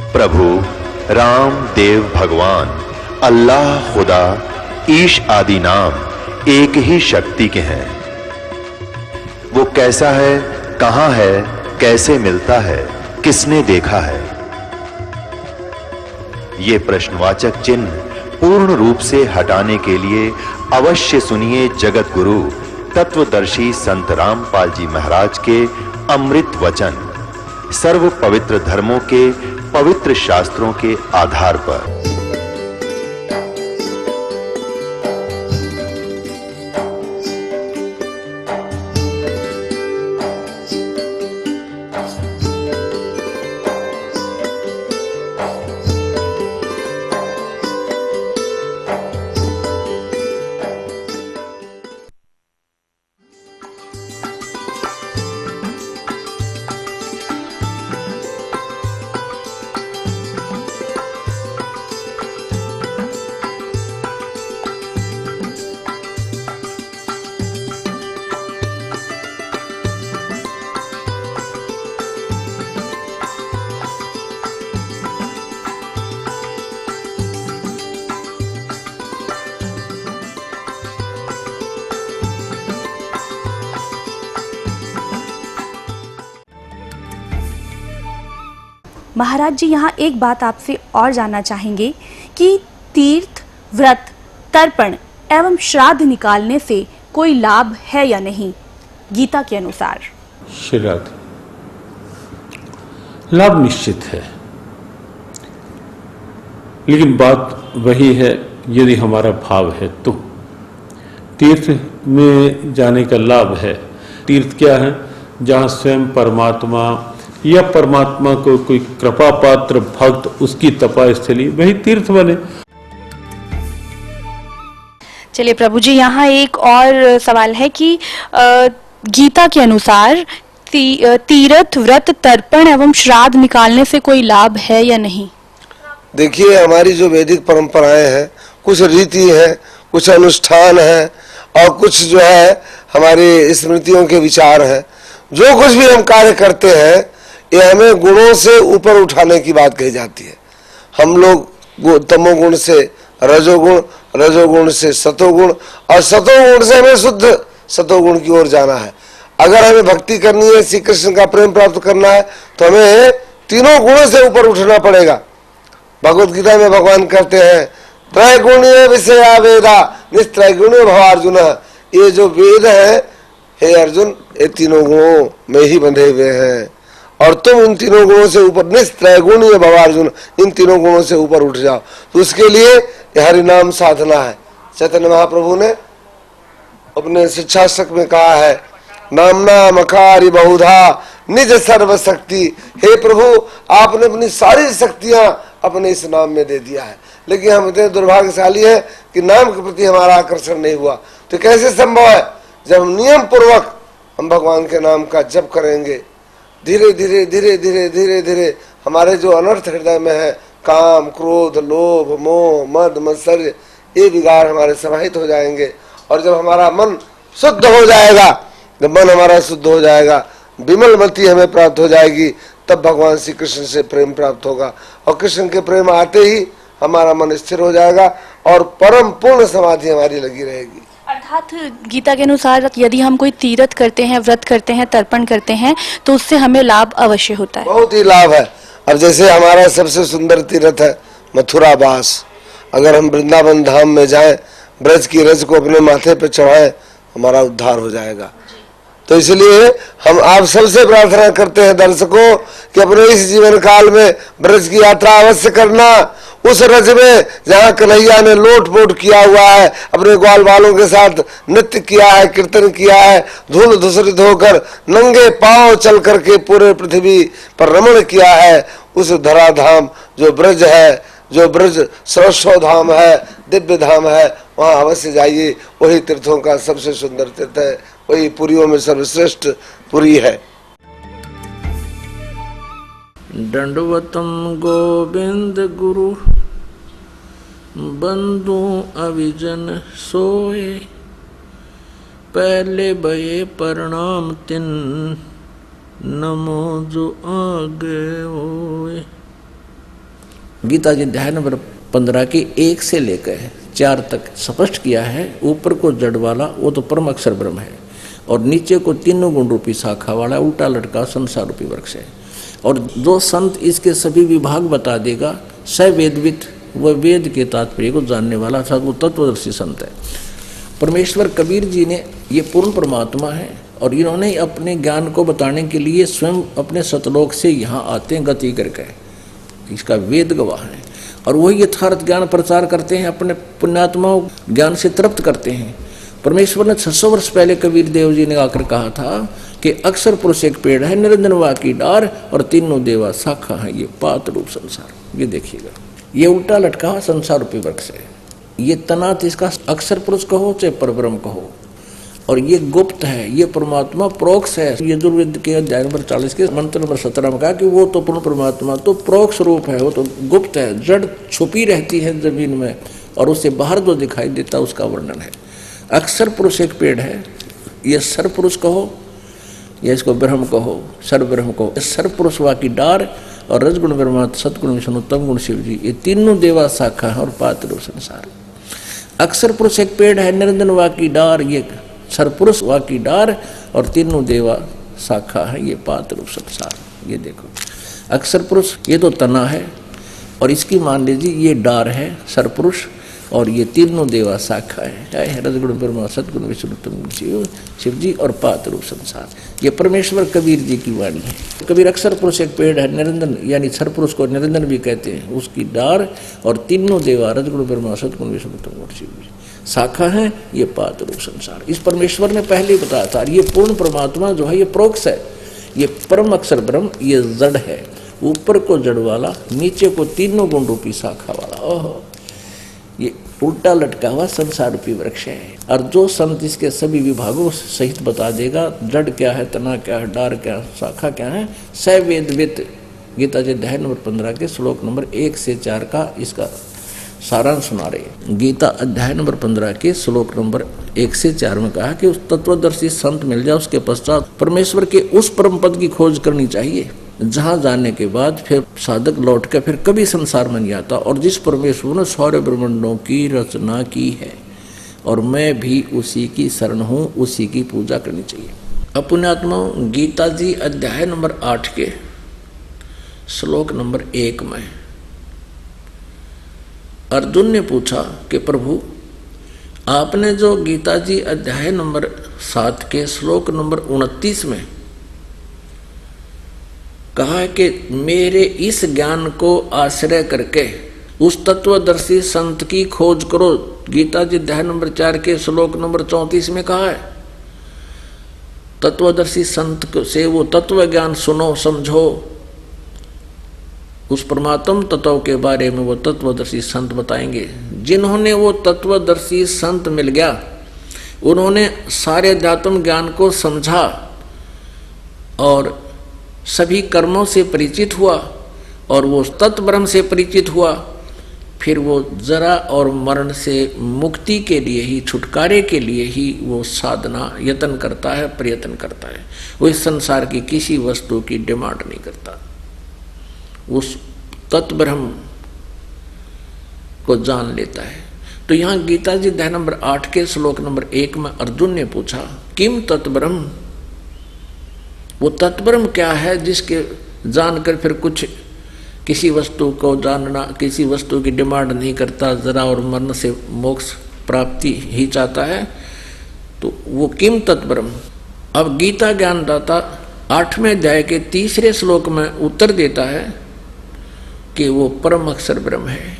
प्रभु राम देव भगवान अल्लाह खुदा ईश आदि नाम एक ही शक्ति के हैं। वो कैसा है, कहां है, कैसे मिलता है, किसने देखा है? ये प्रश्नवाचक चिन्ह पूर्ण रूप से हटाने के लिए अवश्य सुनिए जगत गुरु तत्वदर्शी संत रामपाल जी महाराज के अमृत वचन सर्व पवित्र धर्मों के पवित्र शास्त्रों के आधार पर। महाराज जी, यहाँ एक बात आपसे और जानना चाहेंगे कि तीर्थ, व्रत, तर्पण एवं श्राद्ध निकालने से कोई लाभ है या नहीं गीता के अनुसार? श्राद्ध लाभ निश्चित है, लेकिन बात वही है यदि हमारा भाव है तो। तीर्थ में जाने का लाभ है। तीर्थ क्या है? जहाँ स्वयं परमात्मा या परमात्मा को कोई कृपा पात्र भक्त उसकी तपास्थली, वही तीर्थ बने। चलिए प्रभु जी, यहाँ एक और सवाल है कि गीता के अनुसार तीर्थ, व्रत, तर्पण एवं श्राद्ध निकालने से कोई लाभ है या नहीं? देखिए, हमारी जो वैदिक परंपराएं हैं, कुछ रीति है, कुछ अनुष्ठान है और कुछ जो है हमारी स्मृतियों के विचार है। जो कुछ भी हम कार्य करते हैं ये हमें गुणों से ऊपर उठाने की बात कही जाती है। हम लोग तमोगुण से रजोगुण, रजोगुण से सतोगुण और सतोगुण से हमें शुद्ध सतोगुण की ओर जाना है। अगर हमें भक्ति करनी है, श्री कृष्ण का प्रेम प्राप्त करना है तो हमें तीनों गुणों से ऊपर उठना पड़ेगा। भगवत गीता में भगवान कहते हैं त्रैगुण्य विषया वेदा निस्त्रैगुण्य भवार्जुन। ये जो वेद है हे अर्जुन, ये तीनों गुणों में ही बंधे हुए हैं और तुम इन तीनों गुणों से ऊपर निस्त्रैगुण्य भवार्जुन, इन तीनों गुणों से ऊपर उठ जाओ। तो उसके लिए हरि नाम साधना है। चैतन्य महाप्रभु ने अपने शिक्षाशक में कहा है नामना मकारी बहुधा निज सर्व शक्ति। हे प्रभु, आपने अपनी सारी शक्तियां अपने इस नाम में दे दिया है, लेकिन हम इतने दुर्भाग्यशाली हैं कि नाम के प्रति हमारा आकर्षण नहीं हुआ। तो कैसे संभव है? जब हम नियम पूर्वक हम भगवान के नाम का जप करेंगे, धीरे धीरे धीरे धीरे धीरे धीरे हमारे जो अनर्थ हृदय में है, काम, क्रोध, लोभ, मोह, मद, मत्सर्य, ये विकार हमारे समाहित हो जाएंगे। और जब हमारा मन शुद्ध हो जाएगा, जब मन हमारा शुद्ध हो जाएगा, विमल मति हमें प्राप्त हो जाएगी, तब भगवान श्री कृष्ण से प्रेम प्राप्त होगा। और कृष्ण के प्रेम आते ही हमारा मन स्थिर हो जाएगा और परम पूर्ण समाधि हमारी लगी रहेगी। अर्थात गीता के अनुसार यदि हम कोई तीर्थ करते हैं, व्रत करते हैं, तर्पण करते हैं तो उससे हमें लाभ अवश्य होता है। बहुत ही लाभ है। अब जैसे हमारा सबसे सुंदर तीर्थ है मथुरा वास। अगर हम वृंदावन धाम में जाएं, ब्रज की रज को अपने माथे पे चढ़ाएं, हमारा उद्धार हो जाएगा। तो इसलिए हम आप सबसे प्रार्थना करते हैं दर्शकों कि अपने इस जीवन काल में ब्रज की यात्रा अवश्य करना। उस रज में जहाँ कन्हैया ने लोट पोट किया हुआ है, अपने ग्वाल बालों के साथ नृत्य किया है, कीर्तन किया है, धूल धूसरित होकर नंगे पांव चल करके पूरे पृथ्वी पर रमण किया है, उस धराधाम जो ब्रज है, जो ब्रज सरस्वती धाम है, दिव्य धाम है, वहाँ अवश्य जाइए। वही तीर्थों का सबसे सुंदर तीर्थ है, वही पुरियों में सर्वश्रेष्ठ पुरी है। दंडवतम गोविंद गुरु बंधु अविजन सोए, पहले भये प्रणाम तिन नमो जो आगे होए। गीता जी अध्याय नंबर 15 के 1 से लेकर 4 तक स्पष्ट किया है। ऊपर को जड़ वाला वो तो परम अक्षर ब्रह्म है, और नीचे को तीनों गुण रूपी शाखा वाला उल्टा लटका संसार रूपी वृक्ष है। और जो संत इसके सभी विभाग बता देगा, स वेदविद, वह वेद के तात्पर्य को जानने वाला था, वो तत्वदर्शी संत है। परमेश्वर कबीर जी ने ये पूर्ण परमात्मा है, और इन्होंने अपने ज्ञान को बताने के लिए स्वयं अपने सतलोक से यहाँ आते हैं गति करके, इसका वेद गवाह है। और वही यथार्थ ज्ञान प्रचार करते हैं, अपने पुण्यात्माओं ज्ञान से तृप्त करते हैं। परमेश्वर ने 600 वर्ष पहले कबीर देव जी ने आकर कहा था कि अक्षर पुरुष एक पेड़ है, निरंजन वा की डार, और तीनों देवा शाखा है, ये पात रूप संसार। ये देखिएगा, ये उल्टा लटका हुआ संसार रूपी वृक्ष है। ये तनात इसका अक्षर पुरुष कहो चाहे परब्रह्म कहो, और ये गुप्त है, ये परमात्मा प्रोक्ष है। यजुर्वेद के अध्याय नंबर 40 के मंत्र नंबर 17 में कहा कि वो तो पूर्ण परमात्मा तो प्रोक्ष रूप है, वो तो गुप्त है, जड़ छुपी रहती है जमीन में, और उससे बाहर जो दिखाई देता उसका वर्णन है। अक्षर पुरुष एक पेड़ है, ये सर पुरुष कहो या इसको ब्रह्म कहो, सर ब्रह्म कहो। सर पुरुष वा की डार, और रजगुण ब्रह्मा, सतगुण विष्णु, तम गुण शिव जी, ये तीनों देवा शाखा है और पात्र संसार। अक्षर पुरुष एक पेड़ है, निरंजन वा की डार, ये सरपुरुष वा की डार, और तीनों देवा शाखा है, ये पात्र संसार। ये देखो, अक्षर पुरुष ये तो तना है, और इसकी मान लीजिए ये डार है सरपुरुष, और ये तीनों देवा शाखा है, रजगुण ब्रह्मा, सतगुण विष्णु, तम गुण शिव जी, और पात्र रूप संसार। ये परमेश्वर कबीर जी की वाणी है। कबीर अक्षर पुरुष एक पेड़ है, निरंजन यानी सर पुरुष को निरंजन भी कहते हैं, उसकी डार, और तीनों देवा रजगुण ब्रह्मा, सतगुण विष्णु, तम गुण शिव जी शाखा है, ये पात्र रूप संसार। इस परमेश्वर ने पहले ही बताया था। ये पूर्ण परमात्मा जो है ये प्रोक्ष है, ये परम अक्षर ब्रह्म, ये जड़ है, ऊपर को जड़ वाला, नीचे को तीनों गुण रूपी शाखा वाला। ओहो, ये उल्टा लटका हुआ संसार रूपी वृक्ष है। और जो संत इसके सभी विभागों सहित बता देगा, जड़ क्या है, तना क्या है, डार क्या है, शाखा क्या है, स वेदविद। गीता जी अध्याय नंबर 15 के श्लोक नंबर 1 से 4 का इसका सारांश सुना रहे। गीता अध्याय नंबर 15 के श्लोक नंबर 1 से 4 में कहा कि उस तत्वदर्शी संत मिल जाए, उसके पश्चात परमेश्वर के उस परम पद की खोज करनी चाहिए, जहां जाने के बाद फिर साधक लौट कर फिर कभी संसार में नहीं आता, और जिस परमेश्वर ने सारे ब्रह्मांडों की रचना की है, और मैं भी उसी की शरण हूं, उसी की पूजा करनी चाहिए। अपनात्मा गीता जी अध्याय नंबर 8 के श्लोक नंबर 1 में अर्जुन ने पूछा कि प्रभु, आपने जो गीता जी अध्याय नंबर 7 के श्लोक नंबर 29 में कहा कि मेरे इस ज्ञान को आश्रय करके उस तत्वदर्शी संत की खोज करो, गीता जी अध्याय नंबर 4 के श्लोक नंबर 34 में कहा है, तत्वदर्शी संत से वो तत्व ज्ञान सुनो, समझो, उस परमात्म तत्व के बारे में वो तत्वदर्शी संत बताएंगे। जिन्होंने वो तत्वदर्शी संत मिल गया, उन्होंने सारे अध्यात्म ज्ञान को समझा और सभी कर्मों से परिचित हुआ, और वो तत्व ब्रह्म से परिचित हुआ, फिर वो जरा और मरण से मुक्ति के लिए ही, छुटकारे के लिए ही वो साधना यत्न करता है, प्रयत्न करता है। वो इस संसार की किसी वस्तु की डिमांड नहीं करता, उस तत्व ब्रह्म को जान लेता है। तो यहाँ गीता जी अध्याय नंबर 8 के श्लोक नंबर 1 में अर्जुन ने पूछा, किम तत्व ब्रह्म, वो तत्व ब्रह्म क्या है जिसके जानकर फिर कुछ किसी वस्तु को जानना, किसी वस्तु की डिमांड नहीं करता, जरा और मरण से मोक्ष प्राप्ति ही चाहता है, तो वो किम तत्व ब्रह्म। अब गीता ज्ञानदाता 8वें अध्याय के 3 श्लोक में उत्तर देता है कि वो परम अक्षर ब्रह्म है।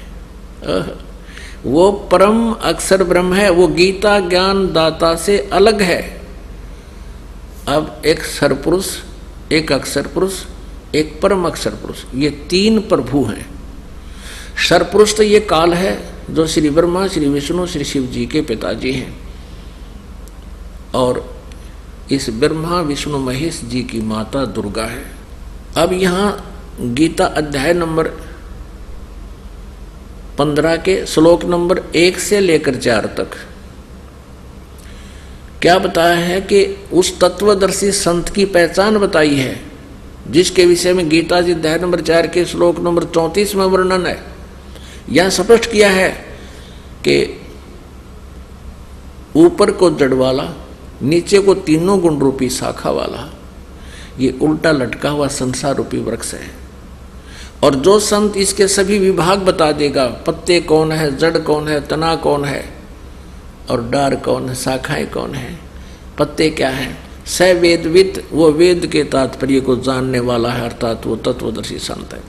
वो परम अक्षर ब्रह्म है, वो गीता ज्ञान दाता से अलग है। अब एक सरपुरुष, एक अक्षर पुरुष, एक परम अक्षर पुरुष, ये 3 प्रभु हैं। सरपुरुष तो ये काल है जो श्री ब्रह्मा, श्री विष्णु, श्री शिव जी के पिताजी हैं, और इस ब्रह्मा विष्णु महेश जी की माता दुर्गा है। अब यहाँ गीता अध्याय नंबर 15 के श्लोक नंबर 1 से लेकर 4 तक क्या बताया है कि उस तत्वदर्शी संत की पहचान बताई है जिसके विषय में गीता जी अध्याय नंबर 4 के श्लोक नंबर 34 में वर्णन है। यह स्पष्ट किया है कि ऊपर को जड़ वाला, नीचे को तीनों गुण रूपी शाखा वाला, ये उल्टा लटका हुआ संसार रूपी वृक्ष है। और जो संत इसके सभी विभाग बता देगा, पत्ते कौन है, जड़ कौन है, तना कौन है, और डार कौन है, शाखाएं कौन है, पत्ते क्या है, स वेदविद, वो वेद के तात्पर्य को जानने वाला है, अर्थात वो तत्वदर्शी संत है।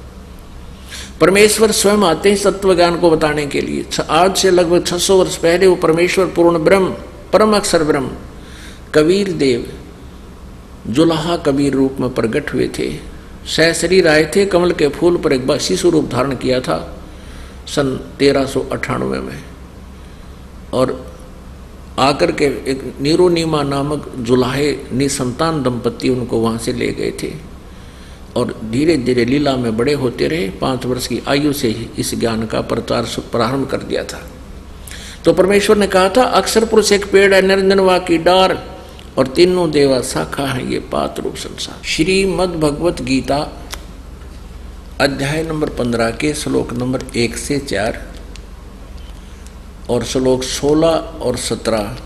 परमेश्वर स्वयं आते हैं तत्व ज्ञान को बताने के लिए। आज से लगभग 600 वर्ष पहले वो परमेश्वर पूर्ण ब्रह्म, परम अक्षर ब्रह्म कबीर देव जुलाहा कबीर रूप में प्रकट हुए थे। सहशरीर आए थे, कमल के फूल पर एक बार शिशु रूप धारण किया था सन 1398 में, और आकर के एक नीरोनीमा नामक जुलाहे निसंतान दंपति उनको वहाँ से ले गए थे, और धीरे धीरे लीला में बड़े होते रहे। 5 वर्ष की आयु से ही इस ज्ञान का प्रचार प्रारंभ कर दिया था। तो परमेश्वर ने कहा था, अक्षर पुरुष एक पेड़ है, निरंजनवा की डार, और तीनों देवा शाखा है ये पात रूप संसार। श्रीमद् भगवत गीता अध्याय नंबर 15 के श्लोक नंबर 1 से 4 और श्लोक 16 और 17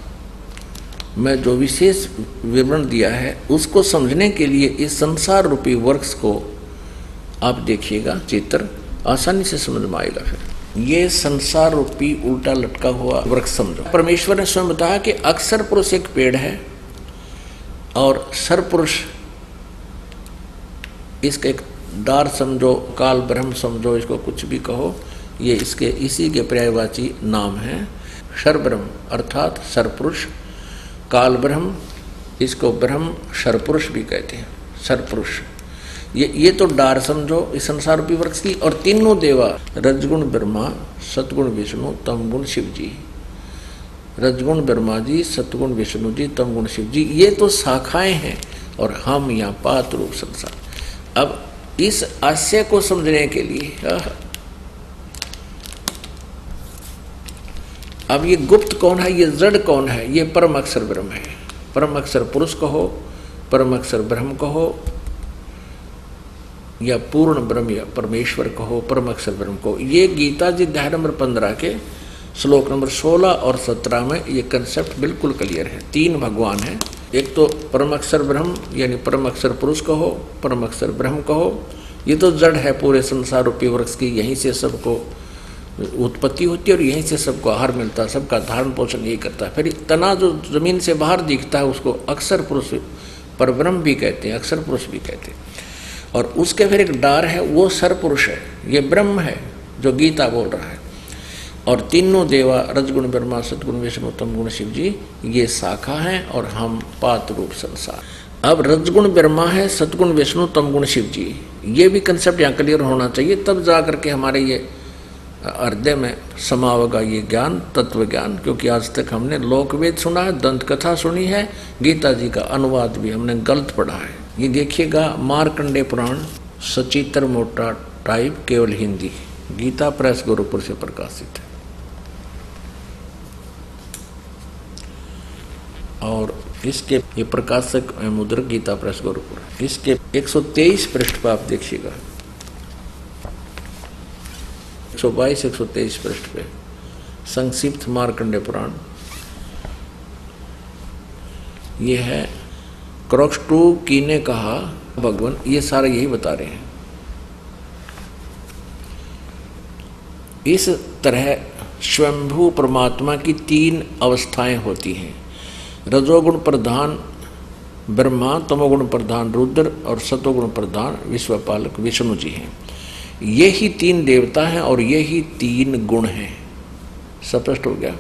में जो विशेष विवरण दिया है, उसको समझने के लिए इस संसार रूपी वृक्ष को आप देखिएगा, चित्र आसानी से समझ में आएगा। फिर ये संसार रूपी उल्टा लटका हुआ वृक्ष समझो। परमेश्वर ने स्वयं बताया कि अक्षर पुरुष एक पेड़ है, और सरपुरुष इसका एक डार समझो, काल ब्रह्म समझो, इसको कुछ भी कहो, ये इसके इसी के पर्यायवाची नाम है। शरब्रह्म अर्थात सरपुरुष, काल ब्रह्म, इसको ब्रह्म सरपुरुष भी कहते हैं। सरपुरुष ये तो डार समझो इस संसार रूपी वृक्ष की। और तीनों देवा, रजगुण ब्रह्मा, सतगुण विष्णु, तमगुण शिव जी। रजगुण ब्रह्मा जी, सतगुण विष्णु जी, तमगुण शिव जी, ये तो शाखाएं हैं, और हम यहाँ पात रूप संसार। अब इस आशय को समझने के लिए अब ये गुप्त कौन है, ये जड़ कौन है, ये परम अक्षर ब्रह्म है। परम अक्षर पुरुष कहो, परम अक्षर ब्रह्म कहो, या पूर्ण ब्रह्म या परमेश्वर कहो, परम अक्षर ब्रह्म कहो। ये गीता जी अध्याय नंबर 15 के श्लोक नंबर 16 और 17 में ये कंसेप्ट बिल्कुल क्लियर है। 3 भगवान हैं, एक तो परम अक्षर ब्रह्म यानी परम अक्षर पुरुष कहो, परम अक्षर ब्रह्म कहो, ये तो जड़ है पूरे संसार रूपी वृक्ष की, यहीं से सबको उत्पत्ति होती है और यहीं से सबको आहार मिलता है, सबका धारण पोषण यही करता है। फिर तना जो जमीन से बाहर दिखता है उसको अक्षर पुरुष पर ब्रह्म भी कहते हैं, अक्षर पुरुष भी कहते हैं। और उसके फिर एक डार है, वो सरपुरुष है, ये ब्रह्म है जो गीता बोल रहा है। और तीनों देवा, रजगुण ब्रह्मा, सतगुण विष्णु, तमगुण शिव जी, ये शाखा हैं, और हम पात रूप संसार। अब रजगुण ब्रह्मा है, सतगुण विष्णु, तमगुण शिव जी, ये भी कंसेप्ट यहाँ क्लियर होना चाहिए, तब जा करके हमारे ये हृदय में समा होगा ये ज्ञान, तत्व ज्ञान। क्योंकि आज तक हमने लोकवेद सुना है, दंत कथा सुनी है, गीता जी का अनुवाद भी हमने गलत पढ़ा है। ये देखिएगा, मार्कंडे पुराण सचित्र मोटा टाइप, केवल हिंदी, गीता प्रेस गोरखपुर से प्रकाशित है। और इसके ये प्रकाशक मुद्रक गीता प्रेस गोरखपुर, इसके 123 पृष्ठ पर आप देखिएगा, 122-123 पृष्ठ पे संक्षिप्त मार्कंडे पुराण, ये है क्रॉक्स 2 की ने कहा भगवान, ये सारा यही बता रहे हैं। इस तरह स्वयंभू परमात्मा की 3 अवस्थाएं होती हैं, रजोगुण प्रधान ब्रह्मा, तमोगुण प्रधान रुद्र और सतोगुण प्रधान विश्वपालक विष्णु जी हैं। ये ही 3 देवता हैं और यही 3 गुण हैं। स्पष्ट हो गया?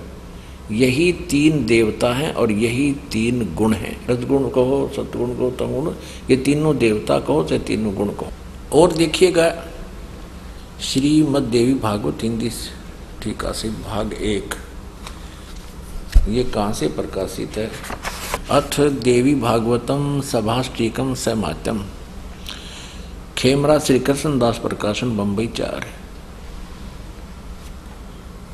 यही 3 देवता हैं और यही 3 गुण हैं। रजगुण कहो, सतगुण कहो, तमगुण, ये तीनों देवता कहो चाहे तीनों गुण कहो। और देखिएगा श्रीमद् देवी भागवत हिंदी टीका से भाग 1, ये कहाँ से प्रकाशित है? अथ देवी भागवतम सभाष्टिकम समात्यम, खेमरा श्री कृष्ण दास प्रकाशन, बम्बई 4।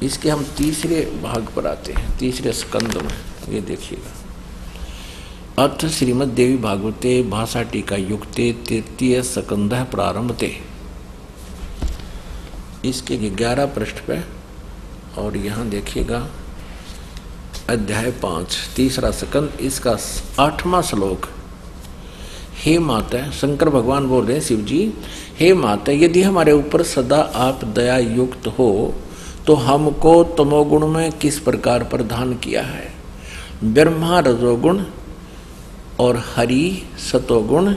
इसके हम तीसरे भाग पर आते हैं, तीसरे स्कंद में। ये देखिएगा, अथ श्रीमद देवी भागवते भाषा टीका युक्ते तृतीय स्कंध प्रारंभते। इसके 11 पृष्ठ पे और यहाँ देखिएगा अध्याय 5 तीसरा स्कंद, इसका 8वां श्लोक। हे माता, शंकर भगवान बोल रहे हैं शिव जी, हे माता, यदि हमारे ऊपर सदा आप दया युक्त हो तो हमको तमोगुण में किस प्रकार प्रदान किया है? ब्रह्मा रजोगुण और हरि सतोगुण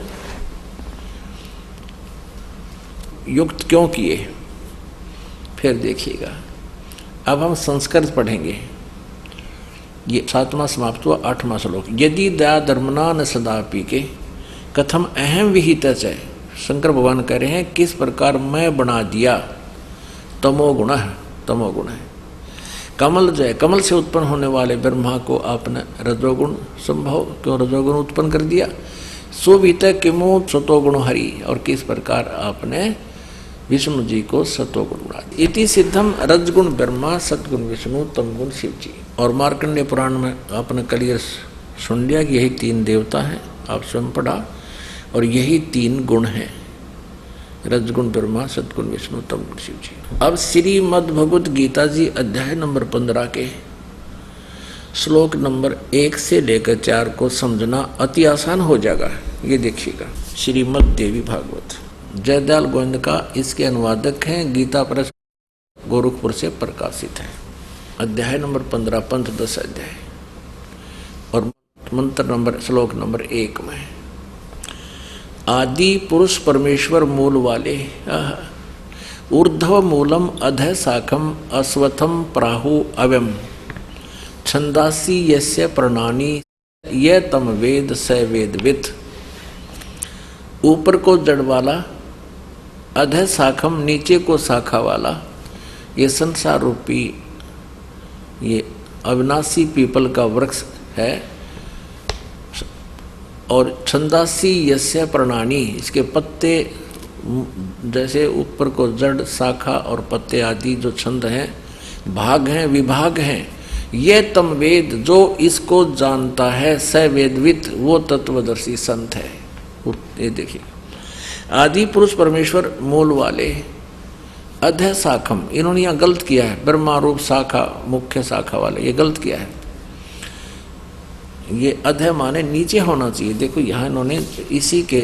युक्त क्यों किए? फिर देखिएगा। अब हम संस्कृत पढ़ेंगे। ये 7वां समाप्त हुआ। 8वां श्लोक। यदि दया धर्मना न सदापि के कथम अहम विहित है। शंकर भगवान कह रहे हैं किस प्रकार मैं बना दिया। तमोगुण है, तमोगुण है। कमल जय, कमल से उत्पन्न होने वाले ब्रह्मा को आपने रजोगुण संभव क्यों रजोगुण उत्पन्न कर दिया। सुवित किमु सतोगुण हरि, और किस प्रकार आपने विष्णु जी को सतोगुण बना दिया। इति सिद्धम रजगुण ब्रह्मा, सतगुण विष्णु, तमगुण शिव जी। और मार्कंडेय पुराण में आपने क्लियर सुन लिया कि यही 3 देवता हैं, आप स्वयं पढ़ा, और यही 3 गुण हैं, रजगुण ब्रह्मा, सतगुण विष्णु, तमगुण शिव जी। अब श्रीमद् भगवत गीता जी अध्याय नंबर 15 के श्लोक नंबर 1 से लेकर 4 को समझना अति आसान हो जाएगा। ये देखिएगा, श्रीमद् देवी भागवत जयदयाल गोविंद का इसके अनुवादक हैं, गीता प्रेस गोरखपुर से प्रकाशित है। अध्याय नंबर 15 पंचदश अध्याय और मंत्र नंबर श्लोक नंबर 1 में आदि पुरुष परमेश्वर मूल वाले ऊर्ध्व मूलम अधः शाखम अश्वत्थम प्राहु अव्यम छंदासी यस्य प्रणानी ये तम वेद स वेदवित्। ऊपर को जड़ वाला, अधः शाखम नीचे को शाखा वाला, ये संसार रूपी ये अविनाशी पीपल का वृक्ष है। और छंदासी यस्य प्रणानी, इसके पत्ते जैसे ऊपर को जड़, शाखा और पत्ते आदि जो छंद हैं, भाग हैं, विभाग हैं। ये तम वेद, जो इसको जानता है, स वेदवित्, वो तत्वदर्शी संत है। ये देखिए, आदि पुरुष परमेश्वर मूल वाले, अधः शाखम, इन्होंने यहाँ गलत किया है। ब्रह्मा रूप शाखा, मुख्य शाखा वाले, ये गलत किया है। ये अधः माने नीचे होना चाहिए। देखो यहाँ इन्होंने इसी के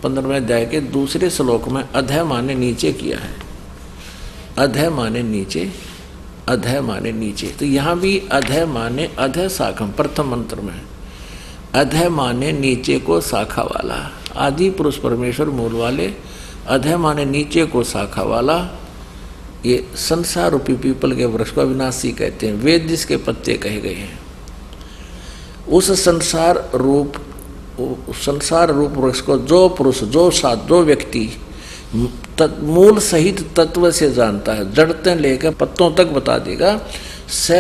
15वें अध्याय के दूसरे श्लोक में अधः माने नीचे किया है। अधः माने नीचे, अधः माने नीचे। तो यहाँ भी अधः माने अधः शाखम, प्रथम मंत्र में अधः माने नीचे को शाखा वाला। आदि पुरुष परमेश्वर मूल वाले, अधः माने नीचे को शाखा वाला। ये संसार रूपी पीपल के वृक्ष को अविनाशी कहते हैं। वेद जिसके पत्ते कहे गए हैं, उस संसार रूप वृक्ष को जो पुरुष, जो साध, जो व्यक्ति मूल सहित तत्व से जानता है, जड़ते लेकर पत्तों तक बता देगा, स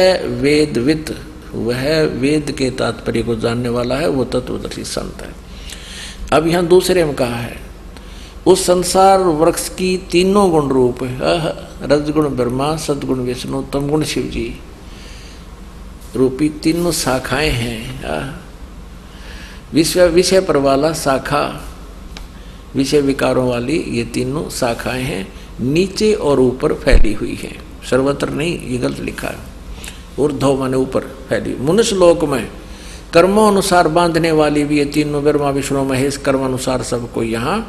वेदवित्, वह वेद के तात्पर्य को जानने वाला है, वो तत्वदर्शी संत है। अब यहाँ दूसरे में कहा है, उस संसार वृक्ष की 3 गुण रूप, रजगुण ब्रह्मा, सदगुण विष्णु, तमगुण शिव जी रूपी 3 शाखाएं हैं। विषय पर वाला शाखा, विषय विकारों वाली ये 3 शाखाएं हैं, नीचे और ऊपर फैली हुई हैं। सर्वत्र नहीं, ये गलत लिखा है। ऊर्ध्व माने ऊपर फैली। मनुष्य लोक में कर्मों अनुसार बांधने वाली भी ये 3 ब्रह्मा विष्णु महेश कर्म अनुसार सबको यहाँ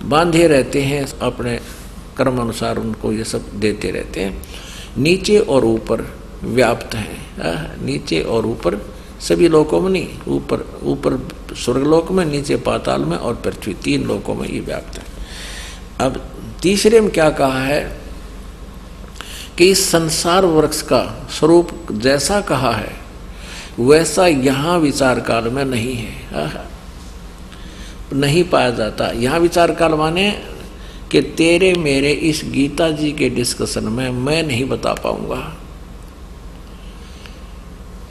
बांधे रहते हैं, अपने कर्म अनुसार उनको ये सब देते रहते हैं। नीचे और ऊपर व्याप्त हैं। नीचे और ऊपर सभी लोकों में नहीं, ऊपर स्वर्गलोक में, नीचे पाताल में और पृथ्वी, 3 लोकों में ये व्याप्त है। अब तीसरे में क्या कहा है कि इस संसार वृक्ष का स्वरूप जैसा कहा है वैसा यहाँ विचार काल में नहीं है, नहीं पाया जाता। यहाँ विचार काल माने कि तेरे मेरे इस गीता जी के डिस्कशन में मैं नहीं बता पाऊंगा।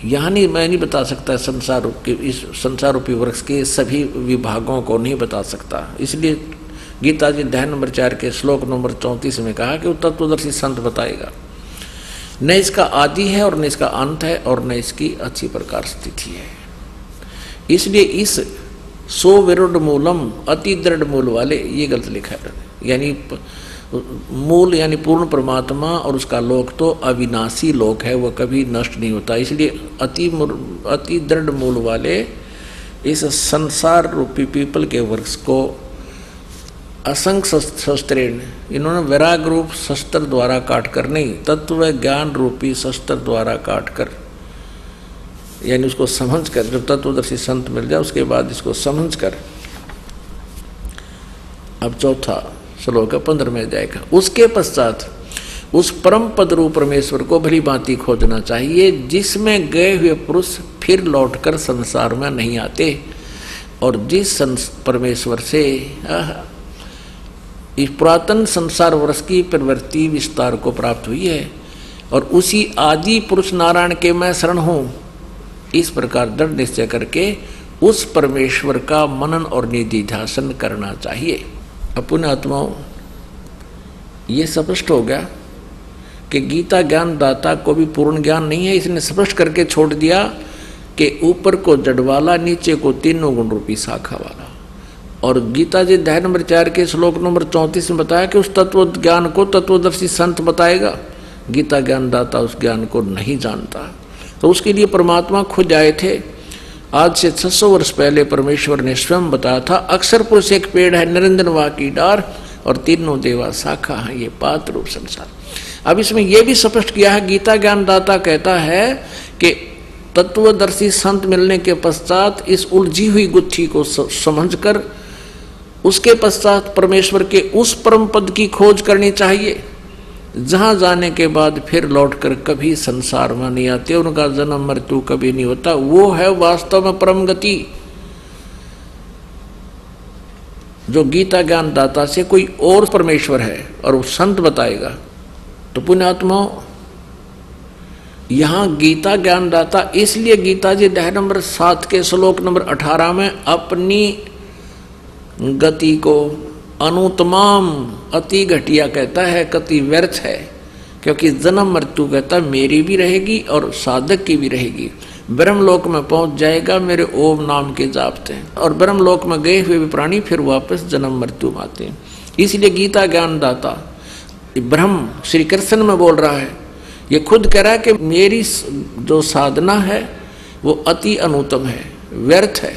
यहाँ नहीं, मैं नहीं बता सकता संसार रूप के, इस संसार रूपी वृक्ष के सभी विभागों को नहीं बता सकता। इसलिए गीता जी अध्याय नंबर 4 के श्लोक नंबर 34 में कहा कि वो तत्वदर्शी संत बताएगा। न इसका आदि है और न इसका अंत है और न इसकी अच्छी प्रकार स्थिति है। इसलिए इस सो विरुद्ध मूलम अति दृढ़ मूल वाले ये गलत लिखा है। यानी मूल यानी पूर्ण परमात्मा और उसका लोक तो अविनाशी लोक है, वो कभी नष्ट नहीं होता। इसलिए अति दृढ़ मूल वाले इस संसार रूपी पीपल के वृक्ष को असंख्य शस्त्रेण, इन्होंने वैराग रूप शस्त्र द्वारा काट कर नहीं, तत्व ज्ञान रूपी शस्त्र द्वारा काट कर, यानी उसको समझ कर, जब तत्वदर्शी संत मिल जाए उसके बाद इसको समझ कर। अब चौथा श्लोक 15 अध्याय का, उसके पश्चात उस परम पद रूप परमेश्वर को भली भांति खोजना चाहिए, जिसमें गए हुए पुरुष फिर लौटकर संसार में नहीं आते, और जिस परमेश्वर से इस पुरातन संसार वर्ष की प्रवृत्ति विस्तार को प्राप्त हुई है, और उसी आदि पुरुष नारायण के मैं शरण हूँ, इस प्रकार दृढ़ निश्चय करके उस परमेश्वर का मनन और निधिध्यासन करना चाहिए। अपने आत्माओं, ये स्पष्ट हो गया कि गीता ज्ञान दाता को भी पूर्ण ज्ञान नहीं है। इसने स्पष्ट करके छोड़ दिया कि ऊपर को जड़ वाला, नीचे को तीनों गुण रूपी शाखा वाला। और गीता जी अध्याय नंबर 4 के श्लोक नंबर 34 में बताया कि उस तत्व ज्ञान को तत्वदर्शी संत बताएगा, गीता ज्ञान दाता उस ज्ञान को नहीं जानता। तो उसके लिए परमात्मा खुद आए थे। आज से 600 वर्ष पहले परमेश्वर ने स्वयं बताया था, अक्षर पुरुष एक पेड़ है, निरंजन वा की डार, और तीनों देवा शाखा है, ये पात रूप संसार। अब इसमें यह भी स्पष्ट किया है, गीता ज्ञान दाता कहता है कि तत्वदर्शी संत मिलने के पश्चात इस उलझी हुई गुत्थी को समझकर उसके पश्चात परमेश्वर के उस परम पद की खोज करनी चाहिए, जहां जाने के बाद फिर लौटकर कभी संसार में नहीं आते, उनका जन्म मृत्यु कभी नहीं होता। वो है वास्तव में परम गति, जो गीता ज्ञान दाता से कोई और परमेश्वर है और वो संत बताएगा। तो पुण्यात्माओं, यहां गीता ज्ञान दाता इसलिए गीता जी अध्याय नंबर 7 के श्लोक नंबर 18 में अपनी गति को अनुतमाम अति घटिया कहता है, कति व्यर्थ है, क्योंकि जन्म मृत्यु कहता है मेरी भी रहेगी और साधक की भी रहेगी। ब्रह्मलोक में पहुंच जाएगा मेरे ओम नाम के जापते हैं, और ब्रह्मलोक में गए हुए भी प्राणी फिर वापस जन्म मृत्यु में आते हैं। इसलिए गीता ज्ञान दाता ब्रह्म श्री कृष्ण में बोल रहा है, ये खुद कह रहा है कि मेरी जो साधना है वो अति अनुत्तम है, व्यर्थ है,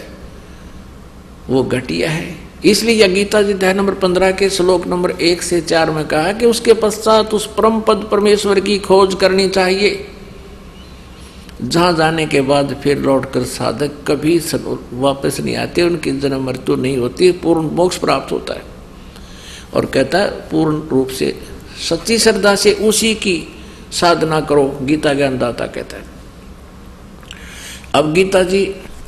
वो घटिया है। इसलिए यह गीता जी अध्याय नंबर 15 के श्लोक नंबर 1 से 4 में कहा कि उसके पश्चात उस परम पद परमेश्वर की खोज करनी चाहिए, जहां जाने के बाद फिर लौटकर साधक कभी वापस नहीं आते, उनकी जन्म मृत्यु नहीं होती, पूर्ण मोक्ष प्राप्त होता है। और कहता है पूर्ण रूप से सच्ची श्रद्धा से उसी की साधना करो, गीता ज्ञान दाता कहता है। अब गीता जी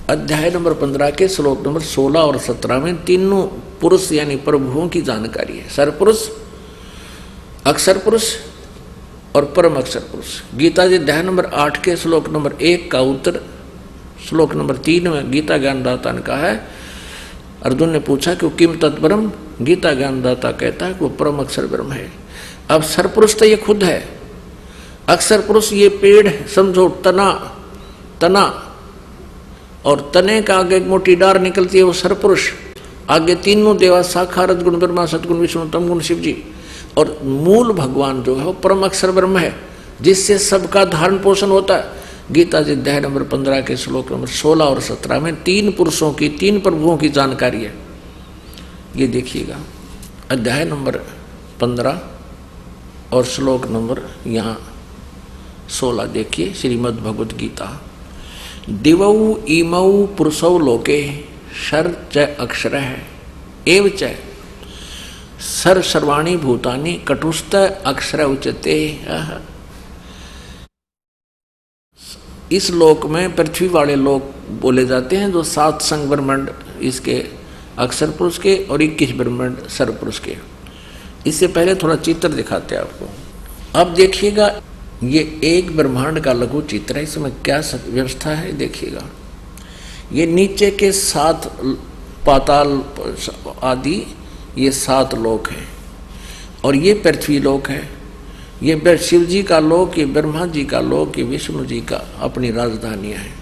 अध्याय नंबर 15 के श्लोक नंबर 16 और 17 में तीनों पुरुष यानी प्रभुओं की जानकारी है, सरपुरुष, अक्षर पुरुष और परम अक्षर पुरुष। गीता जी अध्याय नंबर 8 के श्लोक नंबर 1 का उत्तर श्लोक नंबर 3 में गीता ज्ञान दाता ने कहा है। अर्जुन ने पूछा कि वो किम तत्परम, गीता ज्ञान दाता कहता है कि वो परम अक्षर ब्रह्म है। अब सरपुरुष तो ये खुद है, अक्षर पुरुष ये पेड़ है, समझो तना और तने का आगे एक मोटी डार निकलती है, वो सरपुरुष। आगे तीनों देवा शाखा, रजगुण ब्रह्मा, सतगुण विष्णु, तमगुण शिव जी, और मूल भगवान जो है वो परम अक्षर ब्रह्म है, जिससे सबका धारण पोषण होता है। गीता जी अध्याय नंबर 15 के श्लोक नंबर 16 और 17 में 3 पुरुषों की, 3 प्रभुओं की जानकारी है। ये देखिएगा अध्याय नंबर 15 और श्लोक नंबर यहाँ 16 देखिए, श्रीमद् भगवद गीता। दिवौ इमौ पुरुषौ लोके शर च अक्षर एव च सर सर्वाणी भूतानि कटुस्थ अक्षर उच्यते। इस लोक में पृथ्वी वाले लोक बोले जाते हैं, जो 7 संग ब्रह्मांड इसके अक्षर पुरुष के और 21 ब्रह्मांड सर पुरुष के। इससे पहले थोड़ा चित्र दिखाते हैं आपको। अब देखिएगा, ये एक ब्रह्मांड का लघु चित्र है, इसमें क्या व्यवस्था है देखिएगा। ये नीचे के 7 पाताल आदि, ये 7 लोक हैं, और ये पृथ्वी लोक है, ये शिव जी का लोक, ये ब्रह्मा जी का लोक, ये विष्णु जी का अपनी राजधानियाँ हैं।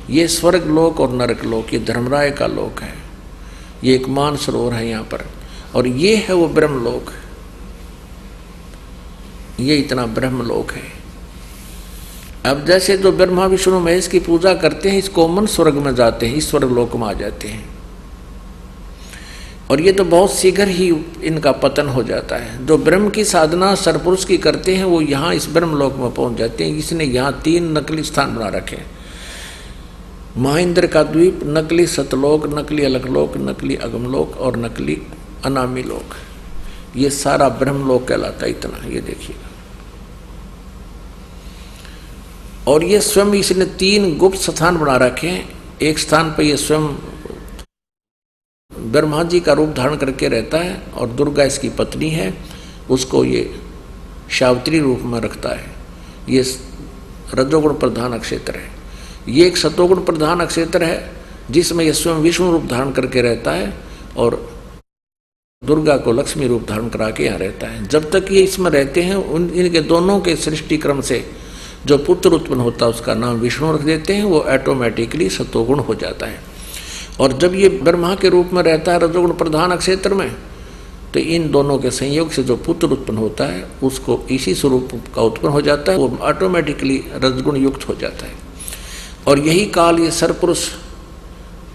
ये स्वर्ग लोक और नरक लोक, ये धर्मराय का लोक है, ये एक मानसरोवर है यहाँ पर, और ये है वो ब्रह्मलोक, ये इतना ब्रह्मलोक है। अब जैसे जो ब्रह्मा विष्णु महेश की पूजा करते हैं, इस कोमन स्वर्ग में जाते हैं, इस स्वर्ग लोक में आ जाते हैं, और ये तो बहुत शीघ्र ही इनका पतन हो जाता है। जो ब्रह्म की साधना सरपुरुष की करते हैं वो यहाँ इस ब्रह्मलोक में पहुंच जाते हैं। इसने यहाँ 3 नकली स्थान बना रखे हैं, महेंद्र का द्वीप, नकली सतलोक, नकली अलकलोक, नकली अगमलोक और नकली अनामी लोक। ये सारा ब्रह्मलोक कहलाता है इतना, ये देखिएगा। और ये स्वयं इसने 3 गुप्त स्थान बना रखे हैं। एक स्थान पर ये स्वयं ब्रह्मा जी का रूप धारण करके रहता है, और दुर्गा इसकी पत्नी है, उसको ये सावित्री रूप में रखता है। ये रजोगुण प्रधान क्षेत्र है। ये एक सतोगुण प्रधान क्षेत्र है जिसमें ये स्वयं विष्णु रूप धारण करके रहता है, और दुर्गा को लक्ष्मी रूप धारण करा के यहाँ रहता है। जब तक ये इसमें रहते हैं, इनके दोनों के सृष्टि क्रम से जो पुत्र उत्पन्न होता है उसका नाम विष्णु रख देते हैं, वो ऑटोमेटिकली सतोगुण हो जाता है। और जब ये ब्रह्मा के रूप में रहता है रजोगुण प्रधान क्षेत्र में, तो इन दोनों के संयोग से जो पुत्र उत्पन्न होता है उसको इसी स्वरूप का उत्पन्न हो जाता है, वो ऑटोमेटिकली रजगुण युक्त हो जाता है। और यही काल ये सरपुरुष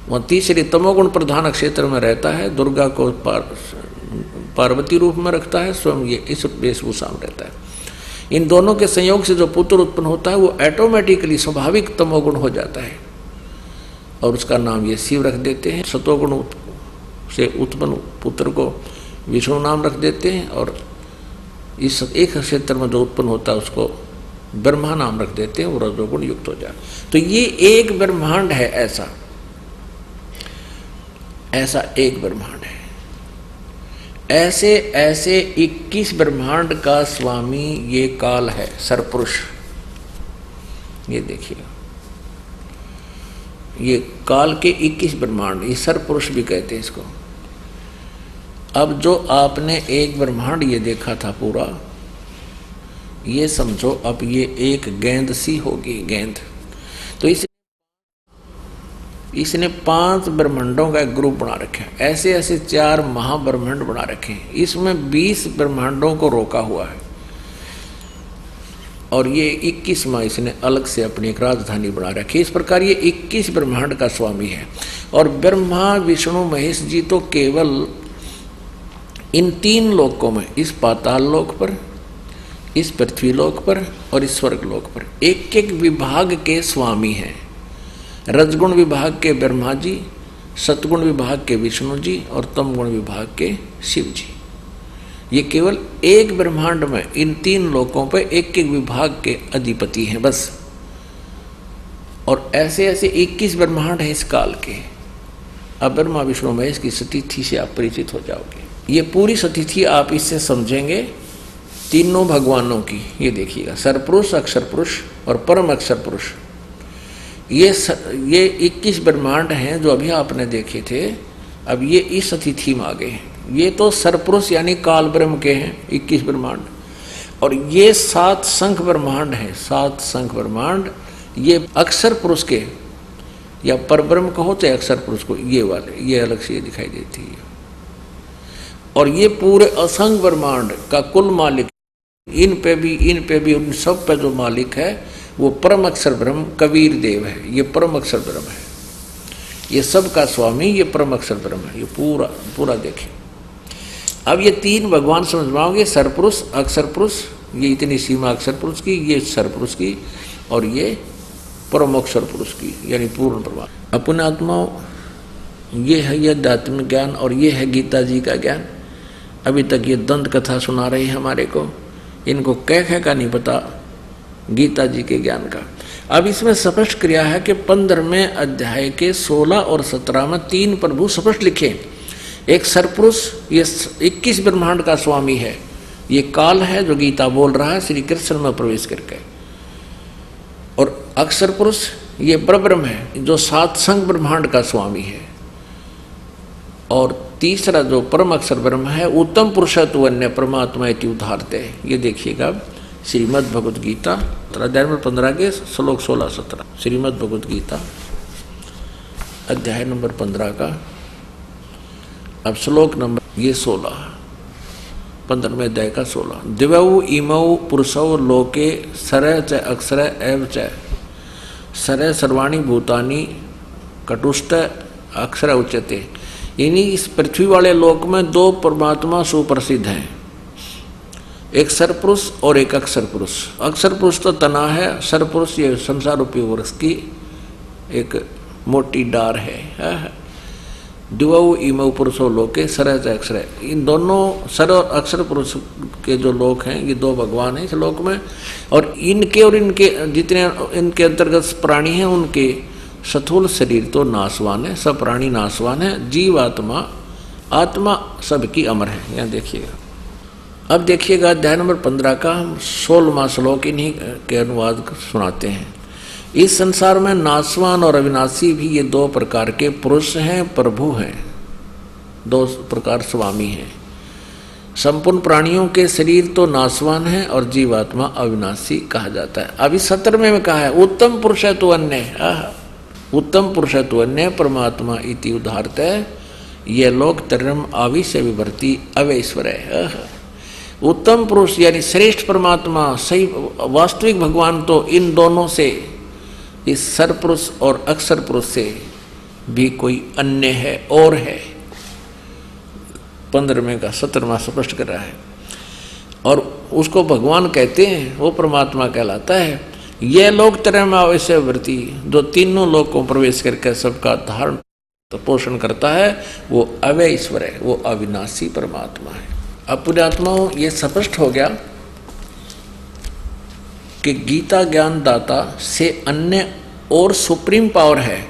वह तीसरे तमोगुण प्रधान क्षेत्र में रहता है, दुर्गा को पार्वती रूप में रखता है, स्वयं ये इस वेशभूषा में रहता है। इन दोनों के संयोग से जो पुत्र उत्पन्न होता है वो ऑटोमेटिकली स्वाभाविक तमोगुण हो जाता है, और उसका नाम ये शिव रख देते हैं। सतोगुण से उत्पन्न पुत्र को विष्णु नाम रख देते हैं, और इस एक क्षेत्र में जो उत्पन्न होता है उसको ब्रह्मा नाम रख देते हैं, वो रजोगुण युक्त हो जाए। तो ये एक ब्रह्मांड है, ऐसा एक ब्रह्मांड है। ऐसे ऐसे 21 ब्रह्मांड का स्वामी ये काल है, सरपुरुष। ये देखिए, ये काल के 21 ब्रह्मांड, ये सरपुरुष भी कहते हैं इसको। अब जो आपने एक ब्रह्मांड ये देखा था पूरा, ये समझो अब ये एक गेंद सी होगी, गेंद। तो इसने 5 ब्रह्मांडों का एक ग्रुप बना रखा है। ऐसे ऐसे 4 महाब्रह्मांड बना रखे हैं। इसमें 20 ब्रह्मांडों को रोका हुआ है, और ये 21वां इसने अलग से अपनी एक राजधानी बना रखी है। इस प्रकार ये 21 ब्रह्मांड का स्वामी है। और ब्रह्मा विष्णु महेश जी तो केवल इन 3 लोकों में, इस पाताल लोक पर, इस पृथ्वी लोक पर और इस स्वर्ग लोक पर एक एक विभाग के स्वामी हैं। रजगुण विभाग के ब्रह्मा जी, सतगुण विभाग के विष्णु जी और तमगुण विभाग के शिव जी। ये केवल एक ब्रह्मांड में इन 3 लोकों पर एक एक विभाग के अधिपति हैं बस। और ऐसे ऐसे 21 ब्रह्मांड हैं इस काल के। अब ब्रह्मा विष्णु महेश की सतिथि से आप परिचित हो जाओगे। ये पूरी सतिथि आप इससे समझेंगे तीनों भगवानों की। ये देखिएगा, सरपुरुष, अक्षर पुरुष और परम अक्षर पुरुष। ये 21 ब्रह्मांड हैं जो अभी आपने देखे थे। अब ये इस अतिथि में आ गए हैं। ये तो सरपुरुष यानी काल ब्रह्म के हैं 21 ब्रह्मांड, और ये 7 शंख ब्रह्मांड हैं। 7 शंख ब्रह्मांड ये अक्षर पुरुष के, या परब्रह्म कहो चाहे अक्षर पुरुष को, ये वाले, ये अलग से ये दिखाई देती है। और ये पूरे असंख्य ब्रह्मांड का कुल मालिक, इन पे भी उन सब पे जो मालिक है वो परम अक्षर ब्रह्म कबीर देव है। ये परम अक्षर ब्रह्म है, ये सब का स्वामी ये परम अक्षर ब्रह्म है। ये पूरा देखें। अब ये 3 भगवान समझ पाओगे, सरपुरुष, अक्षर पुरुष, ये इतनी सीमा अक्षर पुरुष की, ये सरपुरुष की, और ये परम अक्षर पुरुष की, यानी पूर्ण प्रभा। अपने आत्माओं, ये है ये आध्यात्मिक ज्ञान, और ये है गीता जी का ज्ञान। अभी तक ये दंत कथा सुना रही है हमारे को, इनको कह का नहीं पता गीता जी के ज्ञान का। अब इसमें स्पष्ट किया है कि 15वें अध्याय के 16 और 17 में 3 प्रभु स्पष्ट लिखे। एक सरपुरुष ये 21 ब्रह्मांड का स्वामी है, ये काल है जो गीता बोल रहा है श्री कृष्ण में प्रवेश करके। और अक्षर पुरुष ये परब्रह्म है जो 7 शंख ब्रह्मांड का स्वामी है। और तीसरा जो परम अक्षर ब्रह्म है, उत्तम पुरुषत्व अन्य परमात्मा इति उदाहरते। ये देखिएगा श्रीमद् भगवद गीता अध्याय नंबर 15 के श्लोक 16-17। श्रीमद् भगवद गीता अध्याय नंबर 15 का। अब श्लोक नंबर ये 16, 15वें अध्याय का 16। दिवौ इमौ पुरुषौ लोके सरय च अक्षर एव च सरय सर्वाणी भूतानि कटुष्ट अक्षर उच्यते। यानी इस पृथ्वी वाले लोक में दो परमात्मा सुप्रसिद्ध हैं, एक सरपुरुष और एक अक्षर पुरुष। अक्षर पुरुष तो तना है, सरपुरुष ये संसार रूपी वृक्ष की एक मोटी डार है। दिवौ इमौ पुरुषो लोके सरह च अक्षर, इन दोनों सर और अक्षर पुरुष के जो लोक हैं ये दो भगवान हैं इस लोक में। और इनके जितने इनके अंतर्गत प्राणी हैं उनके स्थूल शरीर तो नाशवान है, सब प्राणी नाशवान है, जीव आत्मा सबकी अमर है। यहाँ देखिएगा। अब देखिएगा अध्याय नंबर 15 का 16वां श्लोक इन्हीं के अनुवाद सुनाते हैं। इस संसार में नाशवान और अविनाशी भी ये दो प्रकार के पुरुष हैं, प्रभु हैं, दो प्रकार स्वामी हैं। संपूर्ण प्राणियों के शरीर तो नाशवान है और जीवात्मा अविनाशी कहा जाता है। अभी 17वें में कहा है उत्तम पुरुष है तो अन्य, उत्तम पुरुष है तो अन्य परमात्मा इति उदाहरत है। ये लोग तरम आविश्य विभर्ति अवैश्वर है। उत्तम पुरुष यानी श्रेष्ठ परमात्मा, सही वास्तविक भगवान तो इन दोनों से, इस सरपुरुष और अक्षर पुरुष से भी कोई अन्य है और है। 15वें का 17वां स्पष्ट कर रहा है। और उसको भगवान कहते हैं, वो परमात्मा कहलाता है। ये लोग तरह अवश्य वृत्ति, जो तीनों लोगों प्रवेश करके सबका धारण पोषण करता है, वो अव्यय ईश्वर है, वो अविनाशी परमात्मा है। अब पुण्यात्माओं ये स्पष्ट हो गया कि गीता ज्ञान दाता से अन्य और सुप्रीम पावर है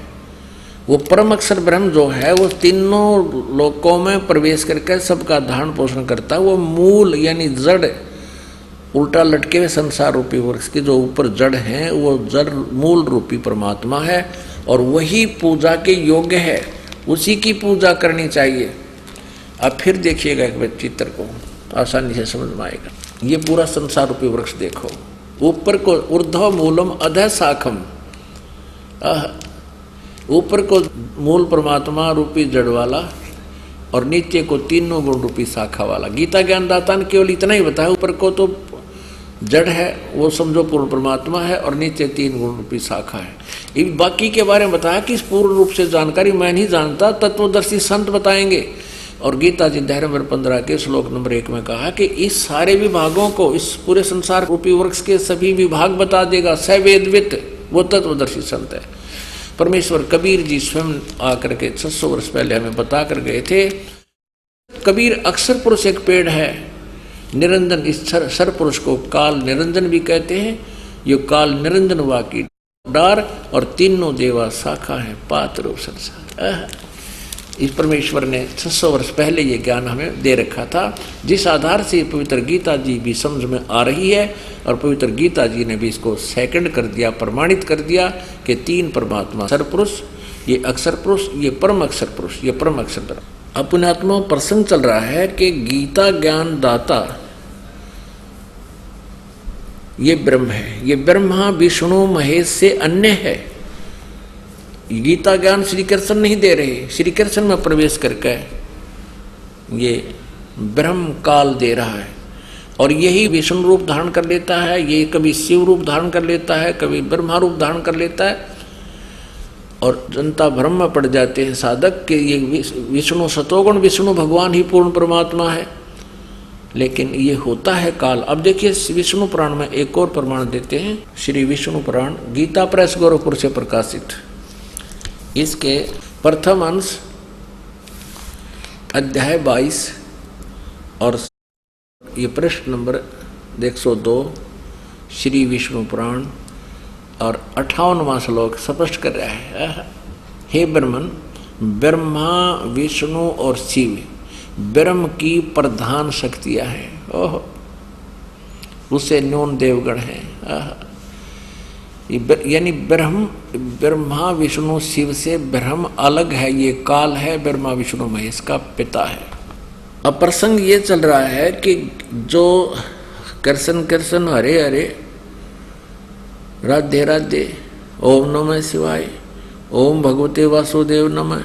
वो परम अक्षर ब्रह्म जो है, वो तीनों लोकों में प्रवेश करके सबका धारण पोषण करता है। वो मूल यानी जड़, उल्टा लटके हुए संसार रूपी वृक्ष के जो ऊपर जड़ हैं, वो जड़ मूल रूपी परमात्मा है और वही पूजा के योग्य है, उसी की पूजा करनी चाहिए। अब फिर देखिएगा एक चित्र को, आसानी से समझ में आएगा। ये पूरा संसार रूपी वृक्ष देखो, ऊपर को ऊर्ध्व मूलम अधः शाखम, ऊपर को मूल परमात्मा रूपी जड़ वाला और नीचे को तीनों गुण रूपी शाखा वाला। गीता ज्ञानदाता ने केवल इतना ही बताया, ऊपर को तो जड़ है वो समझो पूर्ण परमात्मा है और नीचे तीन गुण रूपी शाखा है। बाकी के बारे में बताया कि पूर्ण रूप से जानकारी मैं नहीं जानता, तत्वदर्शी संत बताएंगे। और गीता जी अध्याय नंबर 15 के श्लोक नंबर 1 में कहा कि इस सारे विभागों को, इस पूरे संसार रूपी वृक्ष के सभी विभाग बता देगा सवेदवित, वो तत्वदर्शी संत है। परमेश्वर कबीर जी स्वयं आकर के 600 वर्ष पहले हमें बता कर गए थे। कबीर अक्षर पुरुष एक पेड़ है, निरंजन इस सर पुरुष को काल निरंजन भी कहते हैं। ये काल निरंजन वा की डार और तीनों देवा शाखा है, पात रूप संसार। इस परमेश्वर ने 600 वर्ष पहले ये ज्ञान हमें दे रखा था, जिस आधार से पवित्र गीता जी भी समझ में आ रही है। और पवित्र गीता जी ने भी इसको सेकंड कर दिया, प्रमाणित कर दिया कि तीन परमात्मा, सरपुरुष, ये अक्षर पुरुष, ये परम अक्षर पुरुष, ये परम अक्षर ब्रह्म। अपने आत्मा प्रसंग चल रहा है कि गीता ज्ञान दाता ये ब्रह्म है, ये ब्रह्मा विष्णु महेश से अन्य है। गीता ज्ञान श्री कृष्ण नहीं दे रहे, श्री कृष्ण में प्रवेश करके ये ब्रह्म काल दे रहा है और यही विष्णु रूप धारण कर लेता है, ये कभी शिव रूप धारण कर लेता है, कभी ब्रह्मा रूप धारण कर लेता है। और जनता भ्रम में पड़ जाते हैं साधक कि ये विष्णु सतोगुण विष्णु भगवान ही पूर्ण परमात्मा है, लेकिन ये होता है काल। अब देखिए विष्णु पुराण में एक और प्रमाण देते हैं, श्री विष्णु पुराण गीता प्रेस गोरखपुर से प्रकाशित, इसके प्रथम अंश अध्याय 22 और ये पृष्ठ नंबर 102 श्री विष्णु पुराण और 58वां श्लोक स्पष्ट कर रहा है। हे ब्रह्मन, ब्रह्मा विष्णु और शिव ब्रह्म की प्रधान शक्तियां हैं, ओह उससे न्यून देवगण हैं। यानी ब्रह्मा विष्णु शिव से ब्रह्म अलग है, ये काल है, ब्रह्मा विष्णु महेश का पिता है। अब प्रसंग ये चल रहा है कि जो कृष्ण कृष्ण हरे हरे राधे राधे ओम नमः शिवाय ओम भगवते वासुदेव नमः,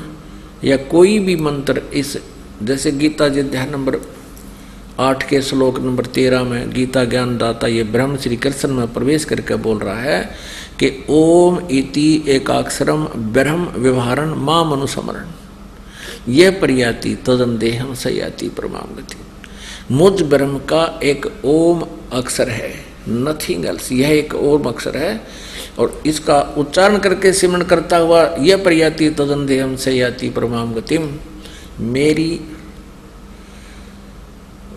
या कोई भी मंत्र इस, जैसे गीता जी अध्याय नंबर 8 के श्लोक नंबर 13 में गीता ज्ञानदाता ये ब्रह्म श्री कृष्ण में प्रवेश करके बोल रहा है कि ओम इति एकाक्षरम ब्रह्म व्यवहारण माम अनुसमरण, यह प्रयाति तदन देहम सयाति परमाम गति। मुझ ब्रह्म का एक ओम अक्षर है, नथिंग एल्स, यह एक ओम अक्षर है, और इसका उच्चारण करके सिमरण करता हुआ यह प्रयाति तदन देहम सयाति परमाम गतिम,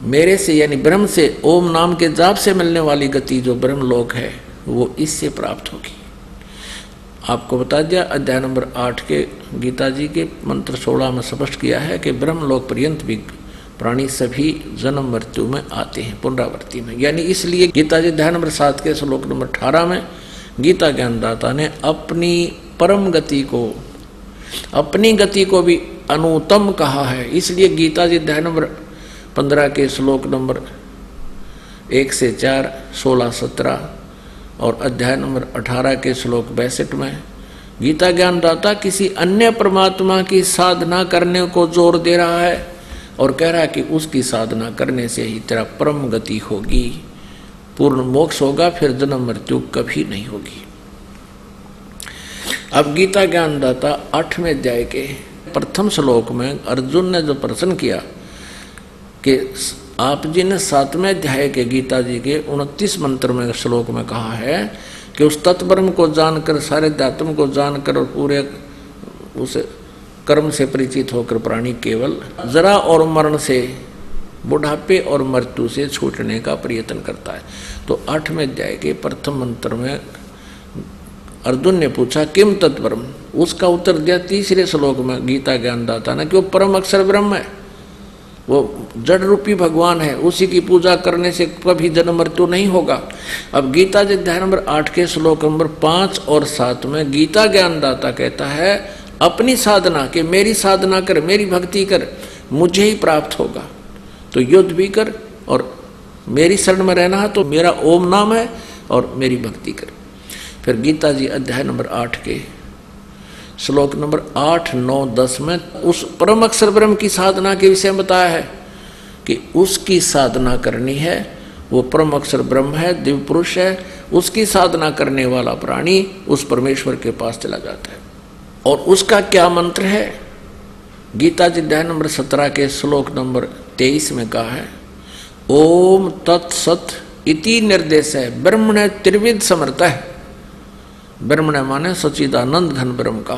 मेरे से यानी ब्रह्म से ओम नाम के जाप से मिलने वाली गति जो ब्रह्मलोक है वो इससे प्राप्त होगी। आपको बता दिया अध्याय नंबर 8 के गीता जी के मंत्र 16 में स्पष्ट किया है कि ब्रह्मलोक पर्यंत भी प्राणी सभी जन्म मृत्यु में आते हैं, पुनरावृत्ति में। यानी इसलिए गीता जी अध्याय नंबर 7 के श्लोक नंबर 18 में गीता ज्ञानदाता ने अपनी परम गति को, अपनी गति को भी अनुत्तम कहा है। इसलिए गीता जी अध्याय नंबर 15 के श्लोक नंबर 1 से 4, 16, 17 और अध्याय नंबर 18 के श्लोक 62 में गीता ज्ञानदाता किसी अन्य परमात्मा की साधना करने को जोर दे रहा है और कह रहा है कि उसकी साधना करने से ही तेरा परम गति होगी, पूर्ण मोक्ष होगा, फिर जन्म मृत्यु कभी नहीं होगी। अब गीता ज्ञानदाता 8वें अध्याय के प्रथम श्लोक में अर्जुन ने जो प्रश्न किया कि आप जी ने 7वें अध्याय के गीता जी के 29 मंत्र में श्लोक में कहा है कि उस तत्ब्रह्म को जानकर, सारे अध्यात्म को जानकर और पूरे उस कर्म से परिचित होकर प्राणी केवल जरा और मरण से, बुढ़ापे और मृत्यु से छूटने का प्रयत्न करता है। तो 8वें अध्याय के प्रथम मंत्र में अर्जुन ने पूछा किम तत्ब्रह्म, उसका उत्तर दिया 3रे श्लोक में गीता ज्ञानदाता ने कि वो परम अक्षर ब्रह्म है, वो जड़ रूपी भगवान है, उसी की पूजा करने से कभी जन्म मृत्यु नहीं होगा। अब गीता जी अध्याय नंबर 8 के श्लोक नंबर 5 और 7 में गीता ज्ञानदाता कहता है अपनी साधना, कि मेरी साधना कर, मेरी भक्ति कर, मुझे ही प्राप्त होगा। तो युद्ध भी कर और मेरी शरण में रहना है तो मेरा ओम नाम है और मेरी भक्ति कर। फिर गीता जी अध्याय नंबर 8 के श्लोक नंबर 8, 9, 10 में उस परम अक्षर ब्रह्म की साधना के विषय में बताया है कि उसकी साधना करनी है। वो परम अक्षर ब्रह्म है, दिव्य पुरुष है, उसकी साधना करने वाला प्राणी उस परमेश्वर के पास चला जाता है। और उसका क्या मंत्र है? गीता जी अध्याय नंबर 17 के श्लोक नंबर 23 में कहा है ओम तत्सत इति निर्देश है ब्रह्मण त्रिविध समर्थ है। ब्रह्मण माने सच्चिदानंद घन ब्रह्म का,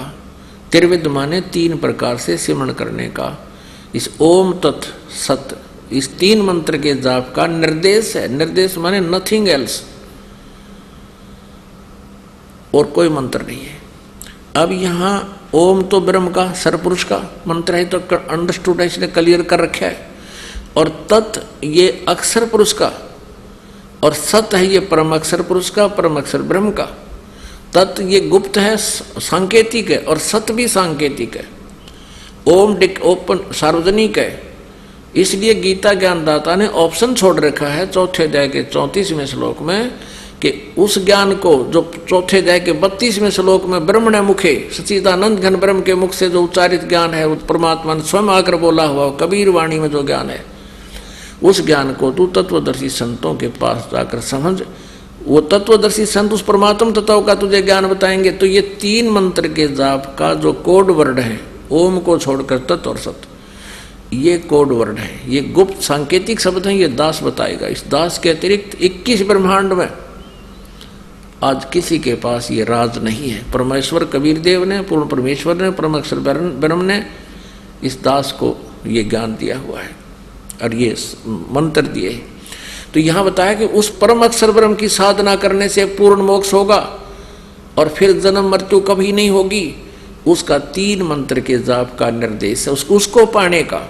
त्रिविध माने 3 प्रकार से सिमरण करने का। इस ओम तत् सत, इस 3 मंत्र के जाप का निर्देश है। निर्देश माने नथिंग एल्स, और कोई मंत्र नहीं है। अब यहाँ ओम तो ब्रह्म का, सरपुरुष का मंत्र है, तो अंडरस्टूड है, इसने क्लियर कर रखा है। और तत् ये अक्षर पुरुष का, और सत है ये परम अक्षर पुरुष का, परम अक्षर ब्रह्म का। तत् ये गुप्त है, सांकेतिक है, और सत भी सांकेतिक है। ओम डिक ओपन सार्वजनिक है। इसलिए गीता ज्ञानदाता ने ऑप्शन छोड़ रखा है 4थे अध्याय के 34वें श्लोक में कि उस ज्ञान को जो 4थे अध्याय के 32वें श्लोक में ब्रह्मण मुखे, सच्चिदानंद घन ब्रह्म के मुख से जो उच्चारित ज्ञान है, परमात्मा ने स्वयं आकर बोला हुआ कबीर वाणी में जो ज्ञान है, उस ज्ञान को तू तत्वदर्शी संतों के पास जाकर समझ। वो तत्वदर्शी संत उस परमात्म तत्व का तुझे ज्ञान बताएंगे। तो ये 3 मंत्र के जाप का जो कोड वर्ड है, ओम को छोड़कर तत्व और सत, ये कोड वर्ड है, ये गुप्त सांकेतिक शब्द है, ये दास बताएगा। इस दास के अतिरिक्त 21 ब्रह्मांड में आज किसी के पास ये राज नहीं है। परमेश्वर कबीर देव ने, पूर्ण परमेश्वर ने, परम अक्षर ब्रह्म ने इस दास को ये ज्ञान दिया हुआ है और ये मंत्र दिए हैं। तो यहाँ बताया कि उस परम अक्षर ब्रह्म की साधना करने से पूर्ण मोक्ष होगा और फिर जन्म मृत्यु कभी नहीं होगी। उसका 3 मंत्र के जाप का निर्देश है, उसको पाने का,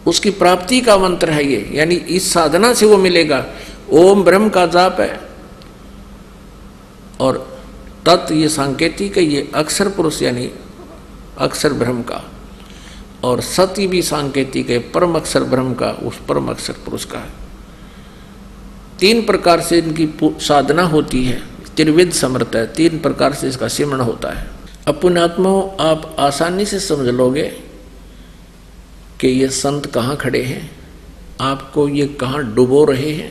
उसकी प्राप्ति का मंत्र है ये। यानी इस साधना से वो मिलेगा। ओम ब्रह्म का जाप है और तत् ये सांकेतिक है, ये अक्षर पुरुष यानी अक्षर ब्रह्म का, और सत्य भी सांकेतिक है परम अक्षर ब्रह्म का, उस परम अक्षर पुरुष का। 3 प्रकार से इनकी साधना होती है, त्रिविध समर्थ है, 3 प्रकार से इसका सिमरण होता है। पुण्यात्माओं, आप आसानी से समझ लोगे कि ये संत कहाँ खड़े हैं, आपको ये कहाँ डुबो रहे हैं।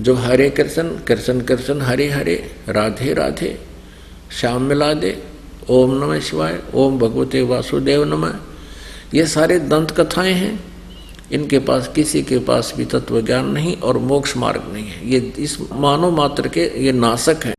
जो हरे कृष्ण कृष्ण कृष्ण हरे हरे राधे राधे श्याम मिला दे, ओम नमः शिवाय, ओम भगवते वासुदेव नमः, ये सारे दंत कथाएं हैं। इनके पास किसी के पास भी तत्व ज्ञान नहीं और मोक्ष मार्ग नहीं है। ये इस मानव मात्र के ये नासक हैं।